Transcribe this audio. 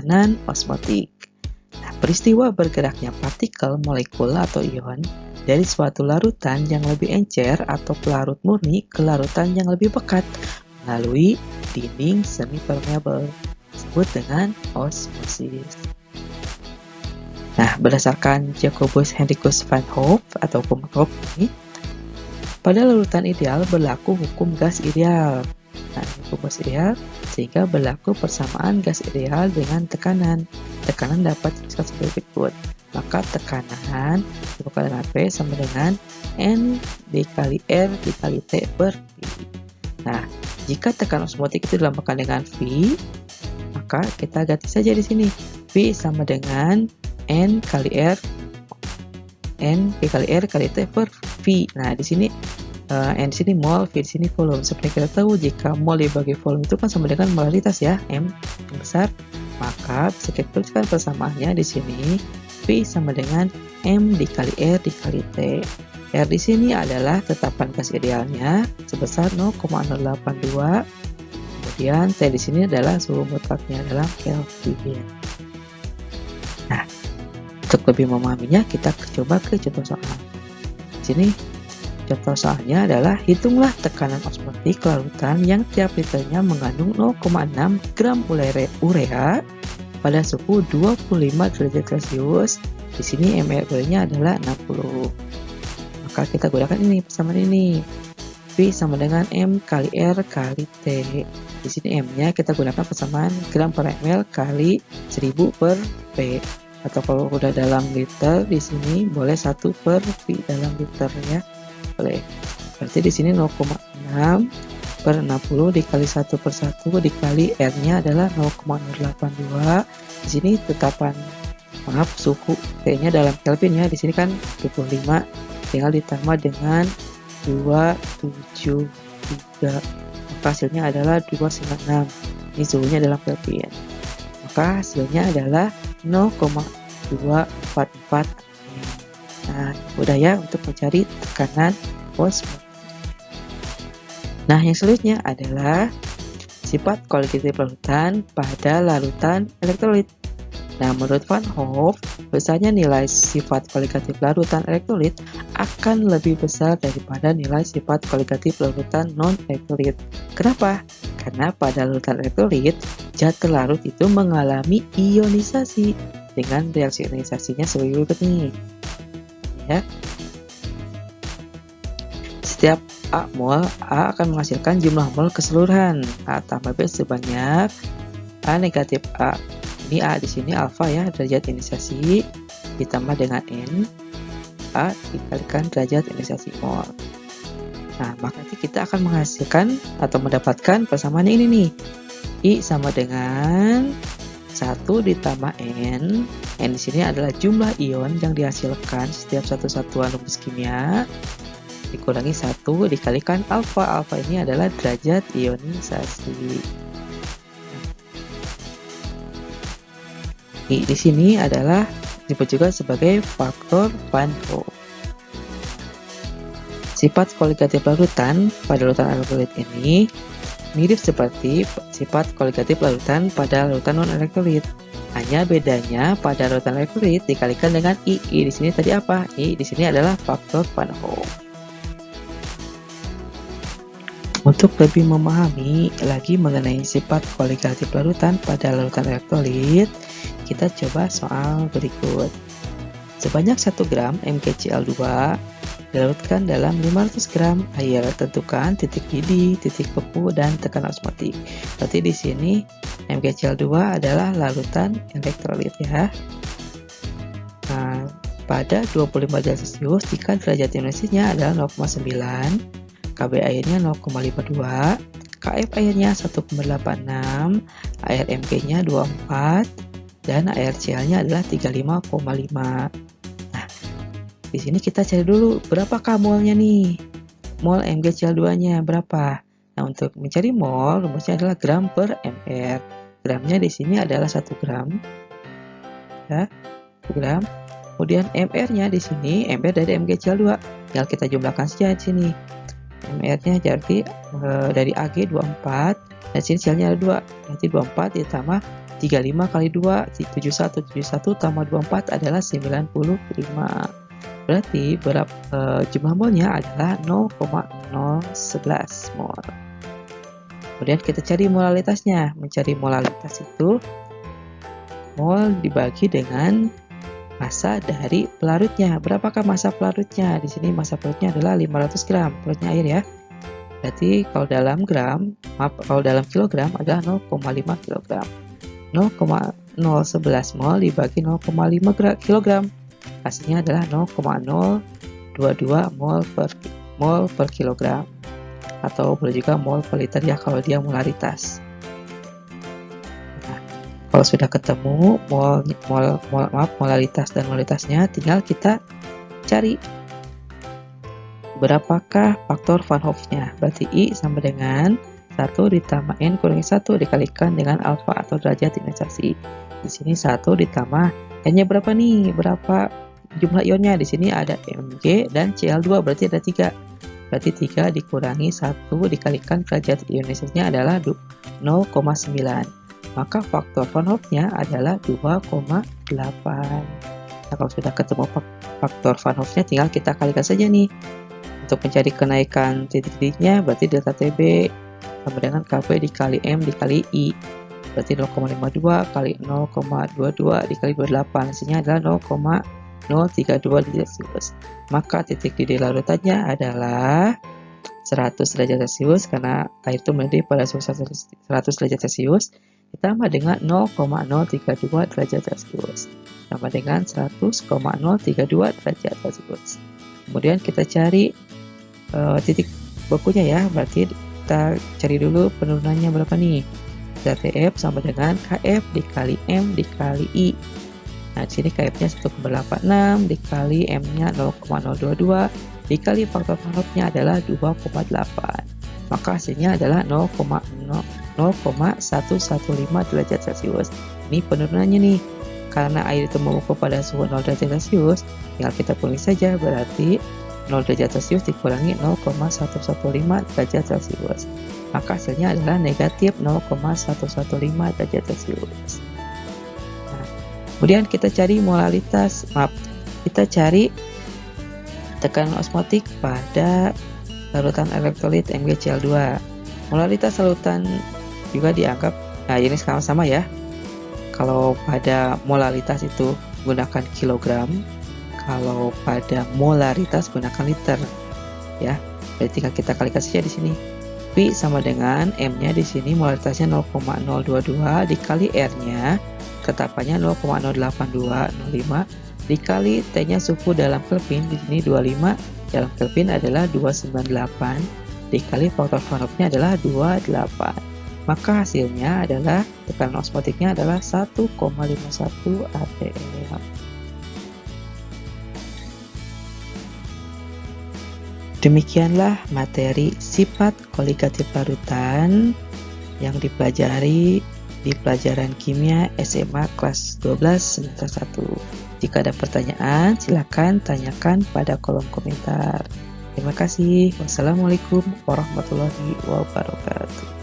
tekanan osmotik. Nah, peristiwa bergeraknya partikel, molekul, atau ion dari suatu larutan yang lebih encer atau pelarut murni ke larutan yang lebih pekat melalui dinding semi permeabel, disebut dengan osmosis. Nah, berdasarkan Jacobus Hendrikus van Hoof atau hukum Hoof ini, pada larutan ideal berlaku hukum gas ideal. Nah, hukum gas ideal sehingga berlaku persamaan gas ideal dengan tekanan. Tekanan dapat dituliskan sebagai berikut. Maka tekanan dibuka dengan P sama dengan N dikali R dikali T per V. Nah, jika tekanan osmotik itu dilambangkan dengan V, maka kita ganti saja di sini. V sama dengan N kali R kali T per V. Nah, di sini N di sini mol, V di sini volume. Seperti kita tahu, jika mol dibagi volume itu kan sama dengan molaritas ya, M yang besar. Maka bisa kita tuliskan persamaannya di sini V sama dengan M dikali R dikali T. R di sini adalah tetapan gas idealnya sebesar 0,082. Kemudian T di sini adalah suhu mutlaknya dalam Kelvin. Nah, untuk lebih memahaminya kita coba ke contoh soal. Di sini contoh soalnya adalah hitunglah tekanan osmotik larutan yang tiap liternya mengandung 0,6 gram urea pada suhu 25 derajat Celcius. Di sini mR-nya adalah 60. Maka kita gunakan ini persamaan ini. V sama dengan M kali R kali T. Di sini M-nya kita gunakan persamaan gram per ml kali 1000 per P. Atau kalau udah dalam liter di sini boleh 1 per V dalam liter ya. Boleh. Berarti di sini 0,6 per 60 dikali 1 per 1 dikali R-nya adalah 0,082. Di sini tetapan suhu T-nya dalam Kelvin ya. Di sini kan 25 tinggal ditambah dengan 273. Maka hasilnya adalah 296. Ini suhunya dalam Kelvin. Maka hasilnya adalah 0,244. Nah, mudah ya untuk mencari tekanan osmotik. Nah, yang selanjutnya adalah sifat kualitatif larutan pada larutan elektrolit. Nah, menurut Van Hoof, besarnya nilai sifat kualitatif larutan elektrolit akan lebih besar daripada nilai sifat kualitatif larutan non-elektrolit. Kenapa? Karena pada larutan elektrolit, zat terlarut itu mengalami ionisasi dengan reaksi ionisasinya sebagai berikut nih. Ya. Setiap A mol, A akan menghasilkan jumlah mol keseluruhan A tambah B sebanyak A negatif A. Ini A di sini alfa ya, derajat ionisasi ditambah dengan N A dikalikan derajat ionisasi mol. Nah, maka kita akan menghasilkan atau mendapatkan persamaan ini nih. I sama dengan 1 ditambah N. N di sini adalah jumlah ion yang dihasilkan setiap satu satuan rumus kimia dikurangi 1 dikalikan alfa. Alfa ini adalah derajat ionisasi. I di sini adalah disebut juga sebagai faktor Van Hoof. Sifat kualitatif larutan pada larutan elektrolit ini mirip seperti sifat kualitatif larutan pada larutan non-elektrolit. Hanya bedanya pada larutan elektrolit dikalikan dengan I. I di sini tadi apa? I di sini adalah faktor Van Hoof. Untuk lebih memahami lagi mengenai sifat kualitatif larutan pada larutan elektrolit, kita coba soal berikut. Sebanyak 1 gram MgCl2 dilarutkan dalam 500 gram air. Tentukan titik didih, titik beku, dan tekanan osmotik. Berarti di sini MgCl2 adalah larutan elektrolit ya. Nah, pada 25 derajat Celcius jika derajat ionisasinya adalah 0,9, Kb airnya 0,52, Kf airnya 1,86, air Mg-nya 24, dan air Cl-nya adalah 35,5. Nah, di sini kita cari dulu berapakah molnya nih. Mol MgCl2-nya berapa? Nah, untuk mencari mol, rumusnya adalah gram per mr. Gramnya di sini adalah 1 gram. Ya, 1 gram. Kemudian mr-nya di sini, mr dari MgCl2. Tinggal kita jumlahkan saja di sini. MR-nya jadi dari AG 24, dan sini selnya ada 2, nanti 24 ditambah 35 kali 2, 71 tambah 24 adalah 95. Berarti jumlah molnya adalah 0,011 mol. Kemudian kita cari molalitasnya. Mencari molalitas itu mol dibagi dengan massa dari pelarutnya. Berapakah massa pelarutnya? Di sini massa pelarutnya adalah 500 gram, pelarutnya air ya. Berarti kalau dalam kilogram adalah 0,5 kg. 0,011 mol dibagi 0,5 kg. Hasilnya adalah 0,022 mol per kilogram. Atau boleh juga mol per liter ya kalau dia molaritas. Nah, kalau sudah ketemu molaritas dan molalitasnya, tinggal kita cari berapakah faktor Van Hoff-nya. Berarti I sama dengan 1 ditambah N kurangi 1 dikalikan dengan alfa atau derajat ionisasi. Di sini 1 ditambah N-nya berapa nih? Berapa jumlah ionnya? Di sini ada Mg dan Cl2, berarti ada 3. Berarti 3 dikurangi 1 dikalikan derajat ionisasinya adalah 0,9. Maka faktor Van Hoff-nya adalah 2,8. Nah, kalau sudah ketemu faktor Van Hoff-nya, tinggal kita kalikan saja nih. Untuk mencari kenaikan titik-titiknya, berarti delta TB sama dengan Kv dikali M dikali I. Berarti 0,52 kali 0,22 dikali 28. Hasilnya adalah 0,032 derajat Celcius. Maka titik didih larutannya adalah 100 derajat Celcius karena air itu mendidih pada suhu 100 derajat Celcius ditambah dengan 0,032 derajat Celcius sama dengan 100,032 derajat Celcius. Kemudian kita cari titik bakunya ya, berarti kita cari dulu penurunannya berapa nih. TF sama dengan KF dikali M dikali I. Nah, di sini KF-nya 1,86 dikali M-nya 0,022 dikali faktor Van Hoff-nya adalah 2,8. Maka hasilnya adalah 0,115 derajat Celcius. Ini penurunannya nih. Karena air itu membeku pada suhu 0 derajat Celcius, tinggal kita tulis saja, berarti 0 derajat Celcius dikurangi 0,115 derajat Celcius. Maka hasilnya adalah negatif 0,115 derajat Celcius. Nah, kemudian kita cari kita cari tekanan osmotik pada larutan elektrolit MgCl2. Molaritas larutan juga dianggap, nah ini sama-sama ya. Kalau pada molaritas itu gunakan kilogram, kalau pada molaritas gunakan liter, ya. Jadi tinggal kita kalikan saja di sini. V sama dengan M-nya di sini molaritasnya 0,022 dikali R-nya, ketetapannya 0,08205 dikali T-nya suhu dalam Kelvin, di sini 25 dalam Kelvin adalah 298 dikali faktor Van Hoff-nya adalah 28. Maka hasilnya adalah tekanan osmotiknya adalah 1,51 atm. Demikianlah materi sifat koligatif larutan yang dipelajari di pelajaran kimia SMA kelas 12 semester 1. Jika ada pertanyaan, silakan tanyakan pada kolom komentar. Terima kasih. Wassalamualaikum warahmatullahi wabarakatuh.